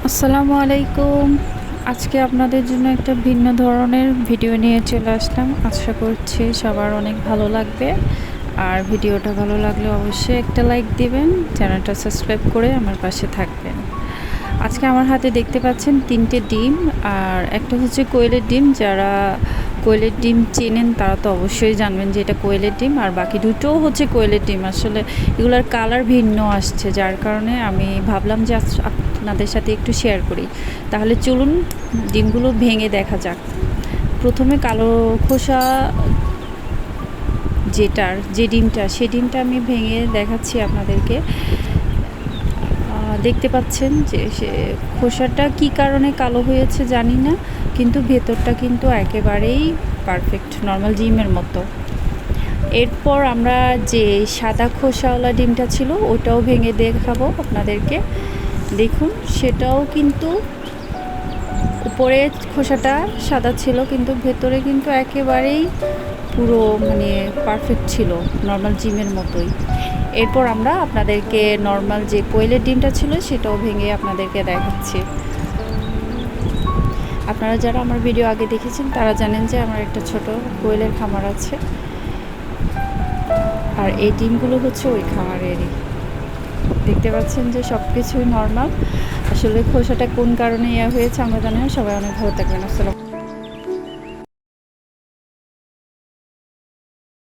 আসসালামু আলাইকুম। আজকে আপনাদের জন্য একটা ভিন্ন ধরনের ভিডিও নিয়ে চলে আসলাম। আশা করছি সবার অনেক ভালো লাগবে। আর ভিডিওটা ভালো লাগলে অবশ্যই একটা লাইক দিবেন, চ্যানেলটা সাবস্ক্রাইব করে আমার পাশে থাকবেন। আজকে আমার হাতে দেখতে পাচ্ছেন 3টে ডিম, আর একটা হচ্ছে কোয়েলের ডিম। যারা কোয়েলের ডিম চেনেন তারা তো অবশ্যই জানবেন যে এটা কোয়েলের ডিম, আর বাকি দুটোও হচ্ছে কোয়েলের ডিম। আসলে এগুলোর কালার ভিন্ন আসছে, যার কারণে আমি ভাবলাম যে আপনাদের সাথে একটু শেয়ার করি। তাহলে চলুন ডিমগুলো ভেঙে দেখা যাক। প্রথমে কালো খোসা যে ডিমটা, সেই ডিমটা আমি ভেঙে দেখাচ্ছি আপনাদেরকে। দেখতে পাচ্ছেন যে সে খোসাটা কী কারণে কালো হয়েছে জানি না, কিন্তু ভেতরটা কিন্তু একেবারেই পারফেক্ট নর্মাল ডিমের মতো। এরপর আমরা যে সাদা খোসাওয়ালা ডিমটা ছিল ওটাও ভেঙে দেখাবো আপনাদেরকে। দেখুন, সেটাও কিন্তু উপরে খোসাটা সাদা ছিল, কিন্তু ভেতরে কিন্তু একেবারেই পুরো পারফেক্ট ছিল, নর্মাল ডিমের মতোই। এরপর আমরা আপনাদেরকে নর্মাল যে কোয়েলের ডিমটা ছিল সেটাও ভেঙে আপনাদেরকে দেখাচ্ছি। আপনারা যারা আমার ভিডিও আগে দেখেছেন তারা জানেন যে আমার একটা ছোট কোয়েলের খামার আছে, আর এই ডিমগুলো হচ্ছে ওই খামারেরই। দেখতে পাচ্ছেন যে সব কিছুই নর্মাল। আসলে খোসাটা কোন কারণে হয়েছে আমরা জানি না। সবাই অনেক ভালো থাকবেন। আসসালাম।